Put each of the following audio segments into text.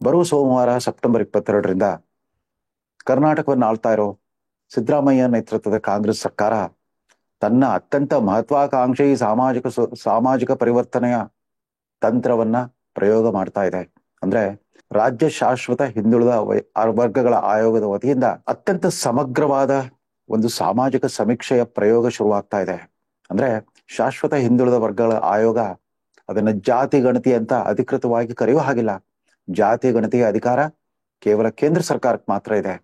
ಬರುವ ಸೋಮವಾರ ಸೆಪ್ಟೆಂಬರ್ 22ರಿಂದ ಕರ್ನಾಟಕವನ್ನು ಆಳ್ತಾ ಇರೋ ಸಿದ್ದರಾಮಯ್ಯ ನೇತೃತ್ವದ ಕಾಂಗ್ರೆಸ್ ಸರ್ಕಾರ ತನ್ನ ಅತ್ಯಂತ ಮಹತ್ವಾಕಾಂಕ್ಷಿ ಸಾಮಾಜಿಕ ಪರಿವರ್ತನೆಯ ತಂತ್ರವನ್ನ ಪ್ರಯೋಗ ಮಾಡ್ತಾ ಇದೆ. ಅಂದ್ರೆ ರಾಜ್ಯ ಶಾಶ್ವತ ಹಿಂದುಳಿದ ವರ್ಗಗಳ ಆಯೋಗದ ವತಿಯಿಂದ ಅತ್ಯಂತ ಸಮಗ್ರವಾದ ಒಂದು ಸಾಮಾಜಿಕ ಸಮೀಕ್ಷೆಯ ಪ್ರಯೋಗ ಶುರುವಾಗ್ತಾ ಇದೆ. ಅಂದ್ರೆ ಶಾಶ್ವತ ಹಿಂದುಳಿದ ವರ್ಗಗಳ ಆಯೋಗ ಅದನ್ನ ಜಾತಿ ಗಣತಿ ಅಂತ ಅಧಿಕೃತವಾಗಿ ಕರೆಯೋ ಹಾಗಿಲ್ಲ. ಜಾತಿ ಗಣತಿಯ ಅಧಿಕಾರ ಕೇವಲ ಕೇಂದ್ರ ಸರ್ಕಾರಕ್ಕೆ ಮಾತ್ರ ಇದೆ.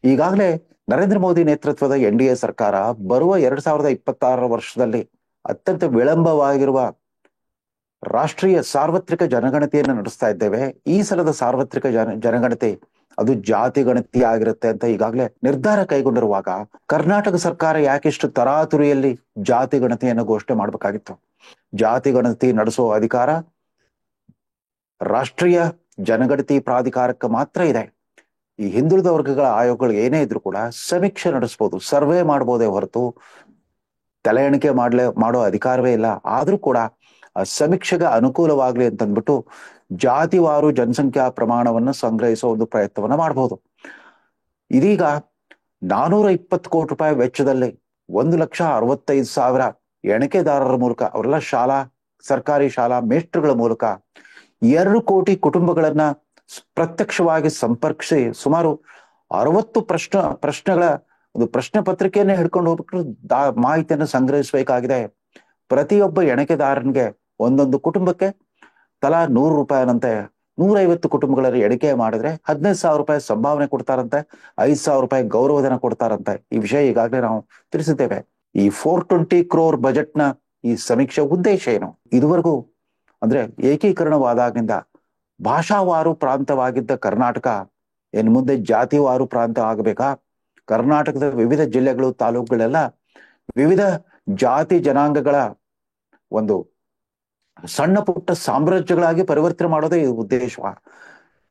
ಈಗಾಗಲೇ ನರೇಂದ್ರ ಮೋದಿ ನೇತೃತ್ವದ NDA ಸರ್ಕಾರ ಬರುವ 2026 ವರ್ಷದಲ್ಲಿ ಅತ್ಯಂತ ವಿಳಂಬವಾಗಿರುವ ರಾಷ್ಟ್ರೀಯ ಸಾರ್ವತ್ರಿಕ ಜನಗಣತಿಯನ್ನು ನಡೆಸ್ತಾ ಇದ್ದೇವೆ. ಈ ಸಲದ ಸಾರ್ವತ್ರಿಕ ಜನಗಣತಿ ಅದು ಜಾತಿ ಗಣತಿ ಆಗಿರುತ್ತೆ ಅಂತ ಈಗಾಗಲೇ ನಿರ್ಧಾರ ಕೈಗೊಂಡಿರುವಾಗ ಕರ್ನಾಟಕ ಸರ್ಕಾರ ಯಾಕಿಷ್ಟು ತರಾತುರಿಯಲ್ಲಿ ಜಾತಿ ಗಣತಿಯನ್ನು ಘೋಷಣೆ ಮಾಡಬೇಕಾಗಿತ್ತು? ಜಾತಿ ಗಣತಿ ನಡೆಸುವ ಅಧಿಕಾರ ರಾಷ್ಟ್ರೀಯ ಜನಗಣತಿ ಪ್ರಾಧಿಕಾರಕ್ಕೆ ಮಾತ್ರ ಇದೆ. ಈ ಹಿಂದುಳಿದ ವರ್ಗಗಳ ಆಯೋಗಗಳು ಏನೇ ಇದ್ರು ಕೂಡ ಸಮೀಕ್ಷೆ ನಡೆಸಬಹುದು, ಸರ್ವೆ ಮಾಡಬಹುದೇ ಹೊರತು ತಲೆ ಎಣಿಕೆ ಮಾಡೋ ಅಧಿಕಾರವೇ ಇಲ್ಲ. ಆದ್ರೂ ಕೂಡ ಆ ಸಮೀಕ್ಷೆಗೆ ಅನುಕೂಲವಾಗ್ಲಿ ಅಂತಂದ್ಬಿಟ್ಟು ಜಾತಿವಾರು ಜನಸಂಖ್ಯಾ ಪ್ರಮಾಣವನ್ನು ಸಂಗ್ರಹಿಸುವ ಒಂದು ಪ್ರಯತ್ನವನ್ನ ಮಾಡಬಹುದು. ಇದೀಗ 420 ಕೋಟಿ ರೂಪಾಯಿ ವೆಚ್ಚದಲ್ಲಿ 1,65,000 ಎಣಿಕೆದಾರರ ಮೂಲಕ ಅವರೆಲ್ಲ ಸರ್ಕಾರಿ ಶಾಲಾ ಮೇಷ್ಟ್ರುಗಳ ಮೂಲಕ 2 ಕೋಟಿ ಕುಟುಂಬಗಳನ್ನ ಪ್ರತ್ಯಕ್ಷವಾಗಿ ಸಂಪರ್ಕಿಸಿ ಸುಮಾರು 60 ಪ್ರಶ್ನೆಗಳ ಒಂದು ಪ್ರಶ್ನೆ ಪತ್ರಿಕೆಯನ್ನೇ ಹಿಡ್ಕೊಂಡು ಹೋಗ್ಬಿಟ್ಟು ಮಾಹಿತಿಯನ್ನು ಸಂಗ್ರಹಿಸಬೇಕಾಗಿದೆ. ಪ್ರತಿಯೊಬ್ಬ ಎಣಿಕೆದಾರನಿಗೆ ಒಂದೊಂದು ಕುಟುಂಬಕ್ಕೆ ತಲಾ 100 ರೂಪಾಯಿನಂತೆ 150 ಕುಟುಂಬಗಳಲ್ಲಿ ಎಣಿಕೆ ಮಾಡಿದ್ರೆ 15,000 ರೂಪಾಯಿ ಸಂಭಾವನೆ ಕೊಡ್ತಾರಂತೆ, 5,000 ರೂಪಾಯಿ ಗೌರವಧನ ಕೊಡ್ತಾರಂತೆ. ಈ ವಿಷಯ ಈಗಾಗಲೇ ನಾವು ತಿಳಿಸಿದ್ದೇವೆ. ಈ 420 crore ಬಜೆಟ್ನ ಈ ಸಮೀಕ್ಷೆ ಉದ್ದೇಶ ಏನು? ಇದುವರೆಗೂ ಅಂದ್ರೆ ಏಕೀಕರಣವಾದಾಗಿನಿಂದ ಭಾಷಾವಾರು ಪ್ರಾಂತವಾಗಿದ್ದ ಕರ್ನಾಟಕ ಇನ್ನು ಮುಂದೆ ಜಾತಿವಾರು ಪ್ರಾಂತ ಆಗಬೇಕಾ? ಕರ್ನಾಟಕದ ವಿವಿಧ ಜಿಲ್ಲೆಗಳು ತಾಲೂಕುಗಳೆಲ್ಲ ವಿವಿಧ ಜಾತಿ ಜನಾಂಗಗಳ ಒಂದು ಸಣ್ಣ ಪುಟ್ಟ ಸಾಮ್ರಾಜ್ಯಗಳಾಗಿ ಪರಿವರ್ತನೆ ಮಾಡೋದೇ ಈ ಉದ್ದೇಶ.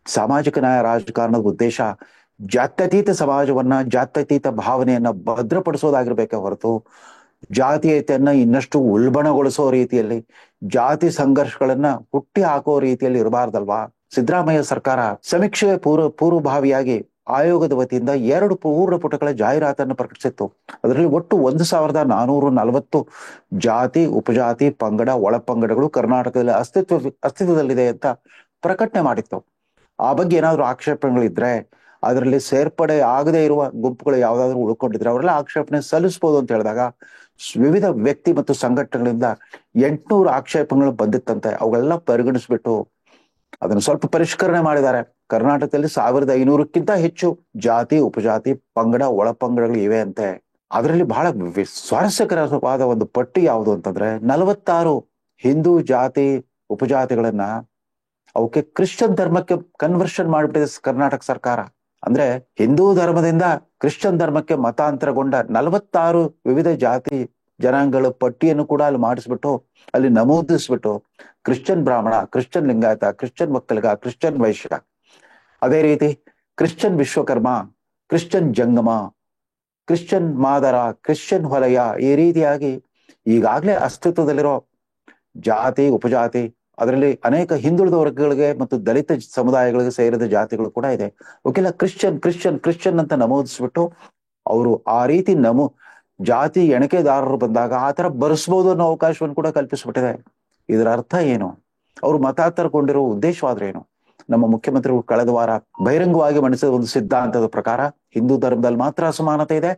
ಸಾಮಾಜಿಕ ನ್ಯಾಯ ರಾಜಕಾರಣದ ಉದ್ದೇಶ ಜಾತ್ಯತೀತ ಸಮಾಜವನ್ನ, ಜಾತ್ಯತೀತ ಭಾವನೆಯನ್ನ ಭದ್ರಪಡಿಸೋದಾಗಿರ್ಬೇಕೆ ಹೊರತು ಜಾತೀಯತೆಯನ್ನ ಇನ್ನಷ್ಟು ಉಲ್ಬಣಗೊಳಿಸೋ ರೀತಿಯಲ್ಲಿ, ಜಾತಿ ಸಂಘರ್ಷಗಳನ್ನ ಹುಟ್ಟಿ ಹಾಕೋ ರೀತಿಯಲ್ಲಿ ಇರಬಾರ್ದಲ್ವಾ? ಸಿದ್ದರಾಮಯ್ಯ ಸರ್ಕಾರ ಸಮೀಕ್ಷೆಯ ಪೂರ್ವಭಾವಿಯಾಗಿ ಆಯೋಗದ ವತಿಯಿಂದ 2 ಪೂರ್ಣ ಪುಟಗಳ ಜಾಹೀರಾತನ್ನು ಪ್ರಕಟಿಸಿತ್ತು. ಅದರಲ್ಲಿ ಒಟ್ಟು 1,440 ಜಾತಿ, ಉಪಜಾತಿ, ಪಂಗಡ, ಒಳಪಂಗಡಗಳು ಕರ್ನಾಟಕದಲ್ಲಿ ಅಸ್ತಿತ್ವದಲ್ಲಿದೆ ಅಂತ ಪ್ರಕಟಣೆ ಮಾಡಿತ್ತು. ಆ ಬಗ್ಗೆ ಏನಾದ್ರು ಆಕ್ಷೇಪಣೆಗಳಿದ್ರೆ, ಅದರಲ್ಲಿ ಸೇರ್ಪಡೆ ಆಗದೆ ಇರುವ ಗುಂಪುಗಳು ಯಾವ್ದಾದ್ರು ಉಳ್ಕೊಂಡಿದ್ರೆ ಅವರೆಲ್ಲ ಆಕ್ಷೇಪಣೆ ಸಲ್ಲಿಸಬಹುದು ಅಂತ ಹೇಳಿದಾಗ ವಿವಿಧ ವ್ಯಕ್ತಿ ಮತ್ತು ಸಂಘಟನೆಗಳಿಂದ 800 ಆಕ್ಷೇಪಣೆಗಳು ಬಂದಿತ್ತಂತೆ. ಅವುಗಳೆಲ್ಲ ಪರಿಗಣಿಸ್ಬಿಟ್ಟು ಅದನ್ನು ಸ್ವಲ್ಪ ಪರಿಷ್ಕರಣೆ ಮಾಡಿದ್ದಾರೆ. ಕರ್ನಾಟಕದಲ್ಲಿ 1,500ಕ್ಕಿಂತ ಹೆಚ್ಚು ಜಾತಿ, ಉಪಜಾತಿ, ಪಂಗಡ, ಒಳಪಂಗಡಗಳು ಇವೆ ಅಂತೆ. ಅದರಲ್ಲಿ ಬಹಳ ಸ್ವಾರಸ್ಯಕರವಾದ ಒಂದು ಪಟ್ಟಿ ಯಾವುದು ಅಂತಂದ್ರೆ 46 ಹಿಂದೂ ಜಾತಿ ಉಪಜಾತಿಗಳನ್ನ ಅವಕ್ಕೆ ಕ್ರಿಶ್ಚಿಯನ್ ಧರ್ಮಕ್ಕೆ ಕನ್ವರ್ಷನ್ ಮಾಡಿಬಿಟ್ಟಿದೆ ಕರ್ನಾಟಕ ಸರ್ಕಾರ. ಅಂದ್ರೆ ಹಿಂದೂ ಧರ್ಮದಿಂದ ಕ್ರಿಶ್ಚಿಯನ್ ಧರ್ಮಕ್ಕೆ ಮತಾಂತರಗೊಂಡ 46 ವಿವಿಧ ಜಾತಿ ಜನಾಂಗಗಳ ಪಟ್ಟಿಯನ್ನು ಕೂಡ ಅಲ್ಲಿ ಮಾಡಿಸ್ಬಿಟ್ಟು ಅಲ್ಲಿ ನಮೂದಿಸ್ಬಿಟ್ಟು Christian Brahmin, Christian Lingayat, Christian Vokkaliga, Christian Vaishya, ಅದೇ ರೀತಿ Christian Vishwakarma, Christian Jangama, Christian Madara, Christian Holeya, ಈ ರೀತಿಯಾಗಿ ಈಗಾಗಲೇ ಅಸ್ತಿತ್ವದಲ್ಲಿರೋ ಜಾತಿ ಉಪಜಾತಿ, ಅದರಲ್ಲಿ ಅನೇಕ ಹಿಂದುಳಿದ ವರ್ಗಗಳಿಗೆ ಮತ್ತು ದಲಿತ ಸಮುದಾಯಗಳಿಗೆ ಸೇರಿದ ಜಾತಿಗಳು ಕೂಡ ಇದೆ. ಅವಕ್ಕೆಲ್ಲ ಕ್ರಿಶ್ಚಿಯನ್ ಕ್ರಿಶ್ಚಿಯನ್ ಕ್ರಿಶ್ಚಿಯನ್ ಅಂತ ನಮೂದಿಸ್ಬಿಟ್ಟು ಅವರು ಆ ರೀತಿ ಜಾತಿ ಎಣಿಕೆದಾರರು ಬಂದಾಗ ಆ ತರ ಬರೆಸ್ಬೋದು ಅನ್ನೋ ಅವಕಾಶವನ್ನು ಕೂಡ ಕಲ್ಪಿಸ್ಬಿಟ್ಟಿದೆ. ಇದರ ಅರ್ಥ ಏನು? ಅವರು ಮತಾಂತರಗೊಂಡಿರೋ ಉದ್ದೇಶವಾದ್ರೆ ಏನು? ನಮ್ಮ ಮುಖ್ಯಮಂತ್ರಿಗಳು ಕಳೆದ ವಾರ ಬಹಿರಂಗವಾಗಿ ಮಂಡಿಸಿದ ಒಂದು ಸಿದ್ಧಾಂತದ ಪ್ರಕಾರ ಹಿಂದೂ ಧರ್ಮದಲ್ಲಿ ಮಾತ್ರ ಅಸಮಾನತೆ ಇದೆ,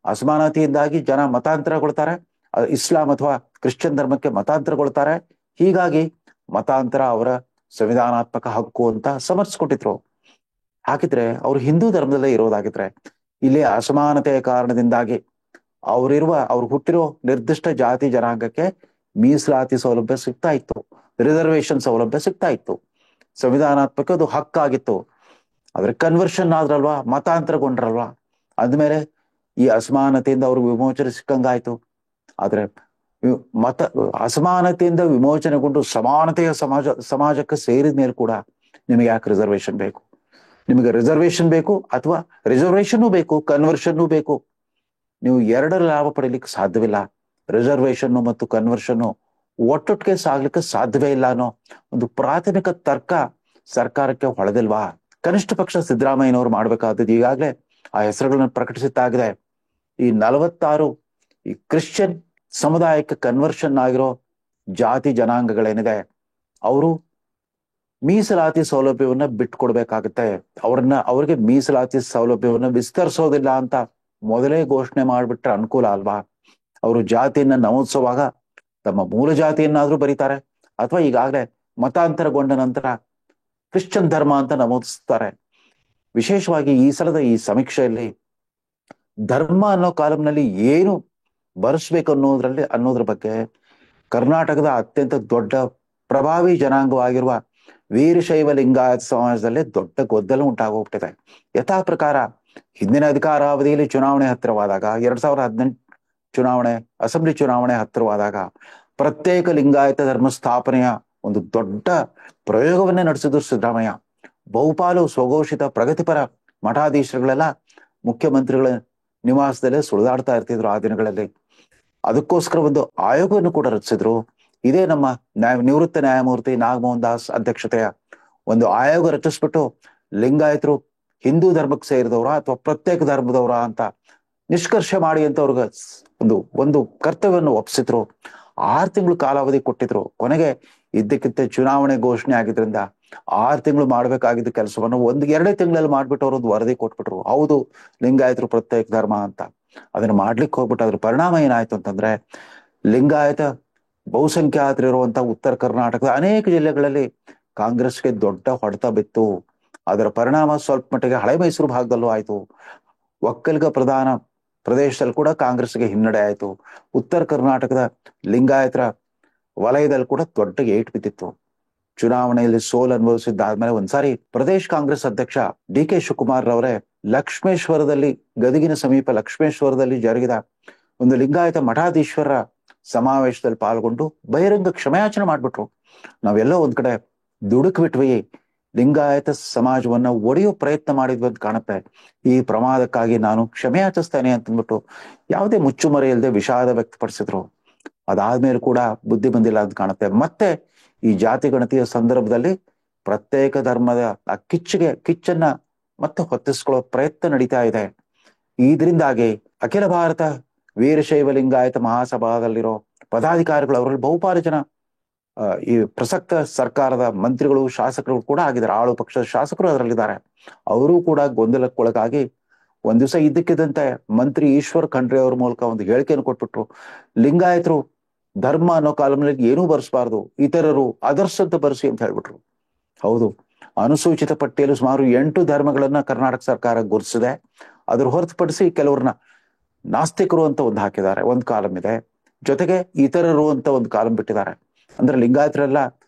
ಅಸಮಾನತೆಯಿಂದಾಗಿ ಜನ ಮತಾಂತರಗೊಳ್ತಾರೆ, ಇಸ್ಲಾಂ ಅಥವಾ ಕ್ರಿಶ್ಚಿಯನ್ ಧರ್ಮಕ್ಕೆ ಮತಾಂತರಗೊಳ್ತಾರೆ, ಹೀಗಾಗಿ ಮತಾಂತರ ಅವರ ಸಂವಿಧಾನಾತ್ಮಕ ಹಕ್ಕು ಅಂತ ಸಮರ್ಥಿಸ್ಕೊಟ್ಟಿದ್ರು. ಹಾಗಿದ್ರೆ ಅವ್ರು ಹಿಂದೂ ಧರ್ಮದಲ್ಲೇ ಇರೋದಾಗಿದ್ರೆ ಇಲ್ಲಿ ಅಸಮಾನತೆಯ ಕಾರಣದಿಂದಾಗಿ ಅವ್ರು ಹುಟ್ಟಿರೋ ನಿರ್ದಿಷ್ಟ ಜಾತಿ ಜನಾಂಗಕ್ಕೆ ಮೀಸಲಾತಿ ಸೌಲಭ್ಯ ಸಿಗ್ತಾ ಇತ್ತು, ರಿಸರ್ವೇಶನ್ ಸೌಲಭ್ಯ ಸಿಗ್ತಾ ಇತ್ತು, ಸಂವಿಧಾನಾತ್ಮಕ ಅದು ಹಕ್ಕಾಗಿತ್ತು. ಆದ್ರೆ ಕನ್ವರ್ಷನ್ ಆದ್ರಲ್ವಾ, ಮತಾಂತರಗೊಂಡ್ರಲ್ವಾ, ಅಂದ್ಮೇಲೆ ಈ ಅಸಮಾನತೆಯಿಂದ ಅವ್ರಿಗೆ ವಿಮೋಚನೆ ಸಿಕ್ಕಂಗಾಯ್ತು. ಆದ್ರೆ ಅಸಮಾನತೆಯಿಂದ ವಿಮೋಚನೆಗೊಂಡು ಸಮಾನತೆಯ ಸಮಾಜಕ್ಕೆ ಸೇರಿದ ಮೇಲೆ ಕೂಡ ನಿಮಗೆ ಯಾಕೆ ರಿಸರ್ವೇಶನ್ ಬೇಕು? ನಿಮಗೆ ರಿಸರ್ವೇಶನ್ ಬೇಕು ಅಥವಾ ರಿಸರ್ವೇಶನ್ ಬೇಕು, ಕನ್ವರ್ಷನ್ ಬೇಕು. ನೀವು ಎರಡರ ಲಾಭ ಪಡೀಲಿಕ್ಕೆ ಸಾಧ್ಯವಿಲ್ಲ. ರಿಸರ್ವೇಶನ್ ಮತ್ತು ಕನ್ವರ್ಷನ್ ಒಟ್ಟೊಟ್ಟಿಗೆ ಸಾಗ್ಲಿಕ್ಕೆ ಸಾಧ್ಯವೇ ಇಲ್ಲ ಅನ್ನೋ ಒಂದು ಪ್ರಾಥಮಿಕ ತರ್ಕ ಸರ್ಕಾರಕ್ಕೆ ಹೊಳೆದಿಲ್ವಾ? ಕನಿಷ್ಠ ಪಕ್ಷ ಸಿದ್ದರಾಮಯ್ಯನವರು ಮಾಡ್ಬೇಕಾದದ್ದು ಈಗಾಗಲೇ ಆ ಹೆಸರುಗಳನ್ನು ಪ್ರಕಟಿಸುತ್ತಾಗಿದೆ. ಈ 46 ಈ ಕ್ರಿಶ್ಚಿಯನ್ ಸಮುದಾಯಕ್ಕೆ ಕನ್ವರ್ಷನ್ ಆಗಿರೋ ಜಾತಿ ಜನಾಂಗಗಳೇನಿದೆ, ಅವರು ಮೀಸಲಾತಿ ಸೌಲಭ್ಯವನ್ನ ಬಿಟ್ಕೊಡ್ಬೇಕಾಗತ್ತೆ. ಅವ್ರಿಗೆ ಮೀಸಲಾತಿ ಸೌಲಭ್ಯವನ್ನ ವಿಸ್ತರಿಸೋದಿಲ್ಲ ಅಂತ ಮೊದಲೇ ಘೋಷಣೆ ಮಾಡ್ಬಿಟ್ರೆ ಅನುಕೂಲ ಅಲ್ವಾ? ಅವರು ಜಾತಿಯನ್ನ ನಮೂದಿಸುವಾಗ ತಮ್ಮ ಮೂಲ ಜಾತಿಯನ್ನಾದ್ರೂ ಬರೀತಾರೆ, ಅಥವಾ ಈಗಾಗಲೇ ಮತಾಂತರಗೊಂಡ ನಂತರ ಕ್ರಿಶ್ಚಿಯನ್ ಧರ್ಮ ಅಂತ ನಮೂದಿಸ್ತಾರೆ. ವಿಶೇಷವಾಗಿ ಈ ಸಲದ ಈ ಸಮೀಕ್ಷೆಯಲ್ಲಿ ಧರ್ಮ ಅನ್ನೋ ಕಾಲಂನಲ್ಲಿ ಏನು ಬರೆಸ್ಬೇಕು ಅನ್ನೋದ್ರ ಬಗ್ಗೆ ಕರ್ನಾಟಕದ ಅತ್ಯಂತ ದೊಡ್ಡ ಪ್ರಭಾವಿ ಜನಾಂಗವಾಗಿರುವ ವೀರಶೈವ ಲಿಂಗಾಯತ ಸಮಾಜದಲ್ಲೇ ದೊಡ್ಡ ಗೊಂದಲ ಉಂಟಾಗೋಗ್ಬಿಟ್ಟಿದೆ. ಯಥಾ ಪ್ರಕಾರ ಹಿಂದಿನ ಅಧಿಕಾರಾವಧಿಯಲ್ಲಿ ಚುನಾವಣೆ ಹತ್ತಿರವಾದಾಗ, 2018 ಚುನಾವಣೆ, ಅಸೆಂಬ್ಲಿ ಚುನಾವಣೆ ಹತ್ತಿರವಾದಾಗ ಪ್ರತ್ಯೇಕ ಲಿಂಗಾಯತ ಧರ್ಮ ಸ್ಥಾಪನೆಯ ಒಂದು ದೊಡ್ಡ ಪ್ರಯೋಗವನ್ನೇ ನಡೆಸಿದ್ರು ಸಿದ್ದರಾಮಯ್ಯ. ಬಹುಪಾಲು ಸ್ವಘೋಷಿತ ಪ್ರಗತಿಪರ ಮಠಾಧೀಶರುಗಳೆಲ್ಲ ಮುಖ್ಯಮಂತ್ರಿಗಳ ನಿವಾಸದಲ್ಲೇ ಸುಳಿದಾಡ್ತಾ ಇರ್ತಿದ್ರು ಆ ದಿನಗಳಲ್ಲಿ. ಅದಕ್ಕೋಸ್ಕರ ಒಂದು ಆಯೋಗವನ್ನು ಕೂಡ ರಚಿಸಿದ್ರು. ಇದೇ ನಮ್ಮ ನಿವೃತ್ತ ನ್ಯಾಯಮೂರ್ತಿ ನಾಗಮೋಹನ್ ದಾಸ್ ಅಧ್ಯಕ್ಷತೆಯ ಒಂದು ಆಯೋಗ ರಚಿಸ್ಬಿಟ್ಟು ಲಿಂಗಾಯತರು ಹಿಂದೂ ಧರ್ಮಕ್ಕೆ ಸೇರಿದವರ ಅಥವಾ ಪ್ರತ್ಯೇಕ ಧರ್ಮದವರ ಅಂತ ನಿಷ್ಕರ್ಷೆ ಮಾಡಿ ಅಂತ ಅವ್ರಿಗೆ ಒಂದು ಕರ್ತವ್ಯವನ್ನು ಒಪ್ಪಿಸಿದ್ರು. 6 ತಿಂಗಳು ಕಾಲಾವಧಿ ಕೊಟ್ಟಿದ್ರು. ಕೊನೆಗೆ ಇದ್ದಕ್ಕಿದ್ದ ಚುನಾವಣೆ ಘೋಷಣೆ ಆಗಿದ್ರಿಂದ 6 ತಿಂಗಳು ಮಾಡ್ಬೇಕಾಗಿದ್ದ ಕೆಲಸವನ್ನು 1-2 ತಿಂಗಳಲ್ಲಿ ಮಾಡ್ಬಿಟ್ಟು ಅವ್ರೊಂದು ವರದಿ ಕೊಟ್ಬಿಟ್ರು. ಹೌದು, ಲಿಂಗಾಯತರು ಪ್ರತ್ಯೇಕ ಧರ್ಮ ಅಂತ. ಅದನ್ನ ಮಾಡ್ಲಿಕ್ಕೆ ಹೋಗ್ಬಿಟ್ಟು ಅದ್ರ ಪರಿಣಾಮ ಏನಾಯ್ತು ಅಂತಂದ್ರೆ, ಲಿಂಗಾಯತ ಬಹುಸಂಖ್ಯಾತರಿರುವಂತ ಉತ್ತರ ಕರ್ನಾಟಕದ ಅನೇಕ ಜಿಲ್ಲೆಗಳಲ್ಲಿ ಕಾಂಗ್ರೆಸ್ಗೆ ದೊಡ್ಡ ಹೊಡೆತ ಬಿತ್ತು. ಅದರ ಪರಿಣಾಮ ಸ್ವಲ್ಪ ಮಟ್ಟಿಗೆ ಹಳೆ ಮೈಸೂರು ಭಾಗದಲ್ಲೂ ಆಯ್ತು. ಒಕ್ಕಲಿಗ ಪ್ರಧಾನ ಪ್ರದೇಶದಲ್ಲಿ ಕೂಡ ಕಾಂಗ್ರೆಸ್ಗೆ ಹಿನ್ನಡೆ ಆಯ್ತು. ಉತ್ತರ ಕರ್ನಾಟಕದ ಲಿಂಗಾಯತರ ವಲಯದಲ್ಲಿ ಕೂಡ ದೊಡ್ಡ ಏಟು ಬಿದ್ದಿತ್ತು. ಚುನಾವಣೆಯಲ್ಲಿ ಸೋಲು ಅನುಭವಿಸಿದ್ದಾದ್ಮೇಲೆ ಒಂದ್ಸಾರಿ ಪ್ರದೇಶ್ ಕಾಂಗ್ರೆಸ್ ಅಧ್ಯಕ್ಷ ಡಿ.ಕೆ. ಶಿವಕುಮಾರ್ ರವರೇ ಲಕ್ಷ್ಮೇಶ್ವರದಲ್ಲಿ, ಗದಗಿನ ಸಮೀಪ ಲಕ್ಷ್ಮೇಶ್ವರದಲ್ಲಿ ಜರುಗಿದ ಒಂದು ಲಿಂಗಾಯತ ಮಠಾಧೀಶ್ವರ ಸಮಾವೇಶದಲ್ಲಿ ಪಾಲ್ಗೊಂಡು ಬಹಿರಂಗ ಕ್ಷಮೆಯಾಚನೆ ಮಾಡ್ಬಿಟ್ರು. ನಾವೆಲ್ಲೋ ಒಂದ್ ಕಡೆ ದುಡುಕ್ ಬಿಟ್ವಿ, ಲಿಂಗಾಯತ ಸಮಾಜವನ್ನ ಒಡೆಯೋ ಪ್ರಯತ್ನ ಮಾಡಿದ್ವಿ ಅಂತ ಕಾಣುತ್ತೆ. ಈ ಪ್ರಮಾದಕ್ಕಾಗಿ ನಾನು ಕ್ಷಮೆಯಾಚಿಸ್ತೇನೆ ಅಂತಂದ್ಬಿಟ್ಟು ಯಾವುದೇ ಮುಚ್ಚುಮರೆ ಇಲ್ಲದೆ ವಿಷಾದ ವ್ಯಕ್ತಪಡಿಸಿದ್ರು. ಅದಾದ್ಮೇಲೆ ಕೂಡ ಬುದ್ಧಿ ಬಂದಿಲ್ಲ ಅಂತ ಕಾಣುತ್ತೆ. ಮತ್ತೆ ಈ ಜಾತಿ ಗಣತಿಯ ಸಂದರ್ಭದಲ್ಲಿ ಪ್ರತ್ಯೇಕ ಧರ್ಮದ ಆ ಕಿಚ್ಚನ್ನ ಮತ್ತೆ ಹೊತ್ತಿಸ್ಕೊಳ್ಳೋ ಪ್ರಯತ್ನ ನಡೀತಾ ಇದೆ. ಇದರಿಂದಾಗಿ ಅಖಿಲ ಭಾರತ ವೀರಶೈವ ಲಿಂಗಾಯತ ಮಹಾಸಭಾದಲ್ಲಿರೋ ಪದಾಧಿಕಾರಿಗಳು, ಅವರಲ್ಲಿ ಬಹುಪಾಲು ಜನ ಈ ಪ್ರಸಕ್ತ ಸರ್ಕಾರದ ಮಂತ್ರಿಗಳು, ಶಾಸಕರು ಕೂಡ ಆಗಿದ್ದಾರೆ. ಆಳು ಪಕ್ಷದ ಶಾಸಕರು ಅದರಲ್ಲಿದ್ದಾರೆ. ಅವರೂ ಕೂಡ ಗೊಂದಲಕ್ಕೊಳಗಾಗಿ ಒಂದ್ ದಿವಸ ಇದ್ದಕ್ಕಿದ್ದಂತೆ ಮಂತ್ರಿ ಈಶ್ವರ್ ಖಂಡ್ರೆ ಅವ್ರ ಮೂಲಕ ಒಂದು ಹೇಳಿಕೆಯನ್ನು ಕೊಟ್ಬಿಟ್ರು. ಲಿಂಗಾಯತರು ಧರ್ಮ ಅನ್ನೋ ಕಾಲಂನಲ್ಲಿ ಏನೂ ಬರ್ಸ್ಬಾರ್ದು, ಇತರರು ಅದರ್ಸ್ ಅಂತ ಬರ್ಸಿ ಅಂತ ಹೇಳ್ಬಿಟ್ರು. ಹೌದು, ಅನುಸೂಚಿತ ಪಟ್ಟಿಯಲ್ಲಿ ಸುಮಾರು 8 ಧರ್ಮಗಳನ್ನ ಕರ್ನಾಟಕ ಸರ್ಕಾರ ಗುರುತಿಸಿದೆ. ಅದ್ರ ಹೊರತುಪಡಿಸಿ ಕೆಲವ್ರನ್ನ ನಾಸ್ತಿಕರು ಅಂತ ಒಂದು ಹಾಕಿದ್ದಾರೆ, ಒಂದು ಕಾಲಂ ಇದೆ. ಜೊತೆಗೆ ಇತರರು ಅಂತ ಒಂದು ಕಾಲಂ ಬಿಟ್ಟಿದ್ದಾರೆ. ಅಂದ್ರೆ ಲಿಂಗಾಯತರೆಲ್ಲ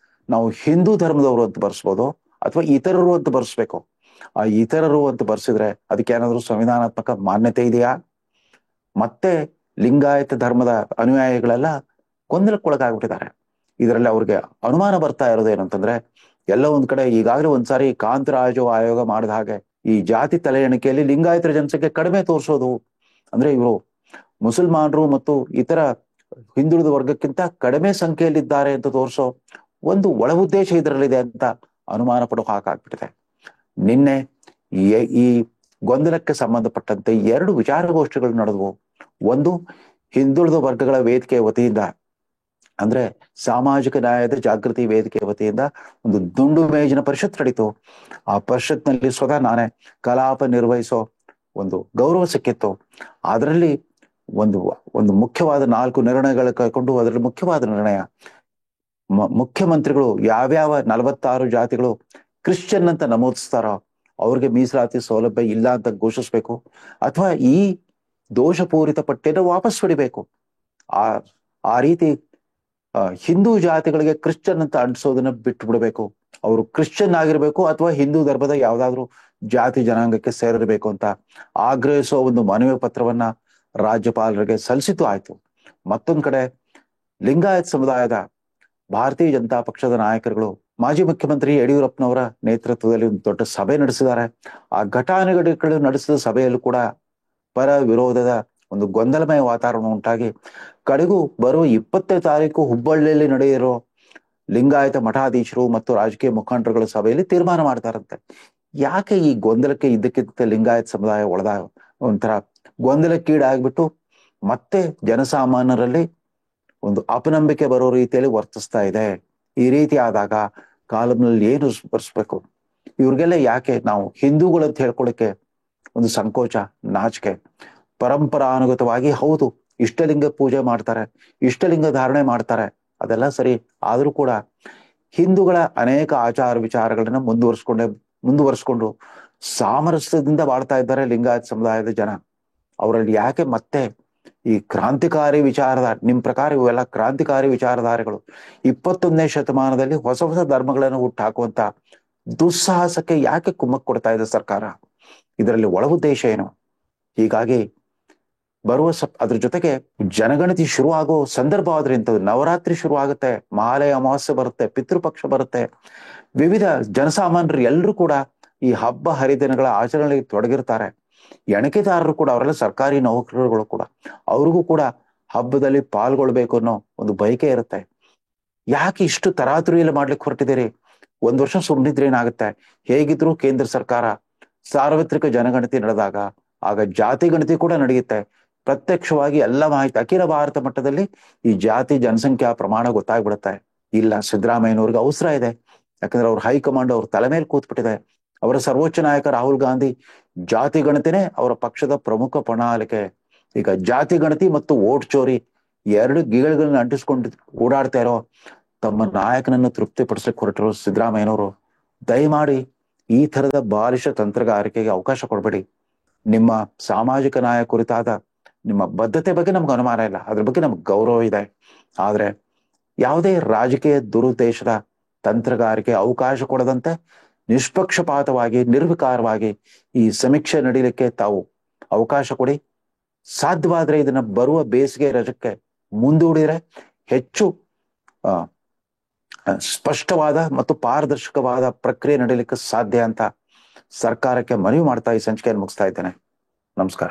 ನಾವು ಹಿಂದೂ ಧರ್ಮದವರು ಅಂತ ಬರ್ಸ್ಬೋದು, ಅಥವಾ ಇತರರು ಅಂತ ಬರ್ಸ್ಬೇಕು. ಆ ಇತರರು ಅಂತ ಬರ್ಸಿದ್ರೆ ಅದಕ್ಕೆ ಏನಾದ್ರು ಸಂವಿಧಾನಾತ್ಮಕ ಮಾನ್ಯತೆ ಇದೆಯಾ? ಮತ್ತೆ ಲಿಂಗಾಯತ ಧರ್ಮದ ಅನುಯಾಯಿಗಳೆಲ್ಲ ಗೊಂದಲಕ್ಕೊಳಗಾಗ್ಬಿಟ್ಟಿದ್ದಾರೆ. ಇದರಲ್ಲಿ ಅವ್ರಿಗೆ ಅನುಮಾನ ಬರ್ತಾ ಇರೋದು ಏನಂತಂದ್ರೆ, ಎಲ್ಲ ಒಂದ್ ಕಡೆ ಈಗಾಗಲೇ ಒಂದ್ಸಾರಿ ಕಾಂತರಾಜು ಆಯೋಗ ಮಾಡಿದ ಹಾಗೆ ಈ ಜಾತಿ ತಲೆ ಎಣಿಕೆಯಲ್ಲಿ ಲಿಂಗಾಯತರ ಜನಸಂಖ್ಯೆ ಕಡಿಮೆ ತೋರಿಸೋದು, ಅಂದ್ರೆ ಇವರು ಮುಸಲ್ಮಾನರು ಮತ್ತು ಇತರ ಹಿಂದುಳಿದ ವರ್ಗಕ್ಕಿಂತ ಕಡಿಮೆ ಸಂಖ್ಯೆಯಲ್ಲಿದ್ದಾರೆ ಅಂತ ತೋರಿಸೋ ಒಂದು ಒಳ ಉದ್ದೇಶ ಇದರಲ್ಲಿದೆ ಅಂತ ಅನುಮಾನ ಪಡೋ ಹಾಕಾಗ್ಬಿಟ್ಟಿದೆ. ನಿನ್ನೆ ಈ ಗೊಂದಲಕ್ಕೆ ಸಂಬಂಧಪಟ್ಟಂತೆ 2 ವಿಚಾರಗೋಷ್ಠಿಗಳು ನಡೆದವು. ಒಂದು ಹಿಂದುಳಿದ ವರ್ಗಗಳ ವೇದಿಕೆ ವತಿಯಿಂದ, ಅಂದ್ರೆ ಸಾಮಾಜಿಕ ನ್ಯಾಯದ ಜಾಗೃತಿ ವೇದಿಕೆ ವತಿಯಿಂದ ಒಂದು ದುಂಡು ಮೇಜಿನ ಪರಿಷತ್ ನಡೀತು. ಆ ಪರಿಷತ್ನಲ್ಲಿ ಸ್ವತಃ ನಾನೇ ಕಲಾಪ ನಿರ್ವಹಿಸೋ ಒಂದು ಗೌರವ ಸಿಕ್ಕಿತ್ತು. ಅದರಲ್ಲಿ ಒಂದು ಮುಖ್ಯವಾದ 4 ನಿರ್ಣಯಗಳು ಕೈಕೊಂಡು, ಅದರಲ್ಲಿ ಮುಖ್ಯವಾದ ನಿರ್ಣಯ, ಮುಖ್ಯಮಂತ್ರಿಗಳು ಯಾವ್ಯಾವ 46 ಜಾತಿಗಳು ಕ್ರಿಶ್ಚಿಯನ್ ಅಂತ ನಮೂದಿಸ್ತಾರೋ ಅವ್ರಿಗೆ ಮೀಸಲಾತಿ ಸೌಲಭ್ಯ ಇಲ್ಲ ಅಂತ ಘೋಷಿಸ್ಬೇಕು, ಅಥವಾ ಈ ದೋಷಪೂರಿತ ಪಟ್ಟಿಯನ್ನು ವಾಪಸ್ ಪಡಿಬೇಕು. ಆ ರೀತಿ ಹಿಂದೂ ಜಾತಿಗಳಿಗೆ ಕ್ರಿಶ್ಚಿಯನ್ ಅಂತ ಅಂಟಿಸೋದನ್ನ ಬಿಟ್ಟು ಬಿಡಬೇಕು. ಅವರು ಕ್ರಿಶ್ಚಿಯನ್ ಆಗಿರ್ಬೇಕು ಅಥವಾ ಹಿಂದೂ ಧರ್ಮದ ಯಾವ್ದಾದ್ರು ಜಾತಿ ಜನಾಂಗಕ್ಕೆ ಸೇರಿರಬೇಕು ಅಂತ ಆಗ್ರಹಿಸೋ ಒಂದು ಮನವಿ ಪತ್ರವನ್ನ ರಾಜ್ಯಪಾಲರಿಗೆ ಸಲ್ಲಿಸಿದ್ದು ಆಯ್ತು. ಮತ್ತೊಂದ್ ಕಡೆ ಲಿಂಗಾಯತ್ ಸಮುದಾಯದ ಭಾರತೀಯ ಜನತಾ ಪಕ್ಷದ ನಾಯಕರುಗಳು ಮಾಜಿ ಮುಖ್ಯಮಂತ್ರಿ ಯಡಿಯೂರಪ್ಪನವರ ನೇತೃತ್ವದಲ್ಲಿ ಒಂದು ದೊಡ್ಡ ಸಭೆ ನಡೆಸಿದ್ದಾರೆ. ಆ ಘಟಾನುಘಟಿಗಳು ನಡೆಸಿದ ಸಭೆಯಲ್ಲೂ ಕೂಡ ಪರ ವಿರೋಧದ ಒಂದು ಗೊಂದಲಮಯ ವಾತಾವರಣ ಉಂಟಾಗಿ ಕಡೆಗೂ ಬರುವ 20ನೇ ತಾರೀಕು ಹುಬ್ಬಳ್ಳಿಯಲ್ಲಿ ನಡೆಯಿರೋ ಲಿಂಗಾಯತ ಮಠಾಧೀಶರು ಮತ್ತು ರಾಜಕೀಯ ಮುಖಂಡರುಗಳ ಸಭೆಯಲ್ಲಿ ತೀರ್ಮಾನ ಮಾಡ್ತಾರಂತೆ. ಯಾಕೆ ಈ ಗೊಂದಲಕ್ಕೆ ಇದ್ದಕ್ಕಿದ್ದ ಲಿಂಗಾಯತ ಸಮುದಾಯ ಒಂಥರ ಗೊಂದಲಕ್ಕೀಡಾಗ್ಬಿಟ್ಟು ಮತ್ತೆ ಜನಸಾಮಾನ್ಯರಲ್ಲಿ ಒಂದು ಅಪನಂಬಿಕೆ ಬರೋ ರೀತಿಯಲ್ಲಿ ವರ್ತಿಸ್ತಾ ಇದೆ. ಈ ರೀತಿ ಆದಾಗ ಕಾಲಂನಲ್ಲಿ ಏನು ಬರ್ಸ್ಬೇಕು? ಇವ್ರಿಗೆಲ್ಲ ಯಾಕೆ ನಾವು ಹಿಂದೂಗಳಂತ ಹೇಳ್ಕೊಳಕ್ಕೆ ಒಂದು ಸಂಕೋಚ, ನಾಚಿಕೆ? ಪರಂಪರಾನುಗತವಾಗಿ ಹೌದು, ಇಷ್ಟಲಿಂಗ ಪೂಜೆ ಮಾಡ್ತಾರೆ, ಇಷ್ಟಲಿಂಗ ಧಾರಣೆ ಮಾಡ್ತಾರೆ, ಅದೆಲ್ಲ ಸರಿ. ಆದ್ರೂ ಕೂಡ ಹಿಂದೂಗಳ ಅನೇಕ ಆಚಾರ ವಿಚಾರಗಳನ್ನ ಮುಂದುವರಿಸ್ಕೊಂಡು ಸಾಮರಸ್ಯದಿಂದ ಬಾಳ್ತಾ ಇದ್ದಾರೆ ಲಿಂಗಾಯತ ಸಮುದಾಯದ ಜನ. ಅವರಲ್ಲಿ ಯಾಕೆ ಮತ್ತೆ ಈ ಕ್ರಾಂತಿಕಾರಿ ವಿಚಾರಧಾರೆ? ನಿಮ್ ಪ್ರಕಾರ ಇವೆಲ್ಲ ಕ್ರಾಂತಿಕಾರಿ ವಿಚಾರಧಾರೆಗಳು 21ನೇ ಶತಮಾನದಲ್ಲಿ ಹೊಸ ಹೊಸ ಧರ್ಮಗಳನ್ನು ಹುಟ್ಟಾಕುವಂತ ದುಸ್ಸಾಹಸಕ್ಕೆ ಯಾಕೆ ಕುಮ್ಮಕ್ ಕೊಡ್ತಾ ಇದೆ ಸರ್ಕಾರ? ಇದರಲ್ಲಿ ಒಳ ಉದ್ದೇಶ ಏನು? ಹೀಗಾಗಿ ಅದ್ರ ಜೊತೆಗೆ ಜನಗಣತಿ ಶುರು ಆಗೋ ಸಂದರ್ಭ ಆದ್ರೆ ಇಂಥದ್ದು, ನವರಾತ್ರಿ ಶುರು ಆಗುತ್ತೆ, ಮಹಾಲಯ ಅಮಾವಾಸ್ಯೆ ಬರುತ್ತೆ, ಪಿತೃಪಕ್ಷ ಬರುತ್ತೆ, ವಿವಿಧ ಜನಸಾಮಾನ್ಯರು ಎಲ್ಲರೂ ಕೂಡ ಈ ಹಬ್ಬ ಹರಿದಿನಗಳ ಆಚರಣೆಗೆ ತೊಡಗಿರ್ತಾರೆ. ಎಣಿಕೆದಾರರು ಕೂಡ, ಅವರೆಲ್ಲ ಸರ್ಕಾರಿ ನೌಕರರುಗಳು ಕೂಡ, ಅವ್ರಿಗೂ ಕೂಡ ಹಬ್ಬದಲ್ಲಿ ಪಾಲ್ಗೊಳ್ಬೇಕು ಅನ್ನೋ ಒಂದು ಬಯಕೆ ಇರುತ್ತೆ. ಯಾಕೆ ಇಷ್ಟು ತರಾತುರಿಯಲ್ಲಿ ಮಾಡ್ಲಿಕ್ಕೆ ಹೊರಟಿದ್ದೀರಿ? ಒಂದ್ ವರ್ಷ ಸುಮ್ಮನಿದ್ರೆ ಏನಾಗುತ್ತೆ? ಹೇಗಿದ್ರು ಕೇಂದ್ರ ಸರ್ಕಾರ ಸಾರ್ವತ್ರಿಕ ಜನಗಣತಿ ನಡೆದಾಗ ಆಗ ಜಾತಿ ಗಣತಿ ಕೂಡ ನಡೆಯುತ್ತೆ. ಪ್ರತ್ಯಕ್ಷವಾಗಿ ಎಲ್ಲ ಮಾಹಿತಿ ಅಖಿಲ ಭಾರತ ಮಟ್ಟದಲ್ಲಿ ಈ ಜಾತಿ ಜನಸಂಖ್ಯಾ ಪ್ರಮಾಣ ಗೊತ್ತಾಗ್ಬಿಡುತ್ತೆ. ಇಲ್ಲ, ಸಿದ್ದರಾಮಯ್ಯನವ್ರಿಗೆ ಅವಸರ ಇದೆ, ಯಾಕಂದ್ರೆ ಅವ್ರ ಹೈಕಮಾಂಡ್ ಅವ್ರ ತಲೆ ಮೇಲೆ ಕೂತ್ಬಿಟ್ಟಿದೆ. ಅವರ ಸರ್ವೋಚ್ಚ ನಾಯಕ ರಾಹುಲ್ ಗಾಂಧಿ ಜಾತಿ ಗಣತಿನೇ ಅವರ ಪಕ್ಷದ ಪ್ರಮುಖ ಪ್ರಣಾಳಿಕೆ. ಈಗ ಜಾತಿ ಗಣತಿ ಮತ್ತು ವೋಟ್ ಚೋರಿ ಎರಡು ಗಿಗಳನ್ನ ಅಂಟಿಸ್ಕೊಂಡು ಓಡಾಡ್ತಾ ಇರೋ ತಮ್ಮ ನಾಯಕನನ್ನು ತೃಪ್ತಿಪಡಿಸ್ಲಿಕ್ಕೆ ಹೊರಟಿರೋ ಸಿದ್ದರಾಮಯ್ಯನವರು ದಯಮಾಡಿ ಈ ತರದ ಬಾಲಿಶ ತಂತ್ರಗಾರಿಕೆಗೆ ಅವಕಾಶ ಕೊಡಬೇಡಿ. ನಿಮ್ಮ ಸಾಮಾಜಿಕ ನ್ಯಾಯ ಕುರಿತಾದ ನಿಮ್ಮ ಬದ್ಧತೆ ಬಗ್ಗೆ ನಮ್ಗೆ ಅನುಮಾನ ಇಲ್ಲ, ಅದ್ರ ಬಗ್ಗೆ ನಮ್ಗೆ ಗೌರವ ಇದೆ. ಆದ್ರೆ ಯಾವುದೇ ರಾಜಕೀಯ ದುರುದ್ದೇಶದ ತಂತ್ರಗಾರಿಕೆ ಅವಕಾಶ ಕೊಡದಂತೆ ನಿಷ್ಪಕ್ಷಪಾತವಾಗಿ, ನಿರ್ವಿಕಾರವಾಗಿ ಈ ಸಮೀಕ್ಷೆ ನಡೀಲಿಕ್ಕೆ ತಾವು ಅವಕಾಶ ಕೊಡಿ. ಸಾಧ್ಯವಾದ್ರೆ ಇದನ್ನ ಬರುವ ಬೇಸಿಗೆ ರಜಕ್ಕೆ ಮುಂದೂಡಿದ್ರೆ ಹೆಚ್ಚು ಸ್ಪಷ್ಟವಾದ ಮತ್ತು ಪಾರದರ್ಶಕವಾದ ಪ್ರಕ್ರಿಯೆ ನಡೀಲಿಕ್ಕೆ ಸಾಧ್ಯ ಅಂತ ಸರ್ಕಾರಕ್ಕೆ ಮನವಿ ಮಾಡ್ತಾ ಈ ಸಂಚಿಕೆಯನ್ನು ಮುಗಿಸ್ತಾ ಇದ್ದೇನೆ. ನಮಸ್ಕಾರ.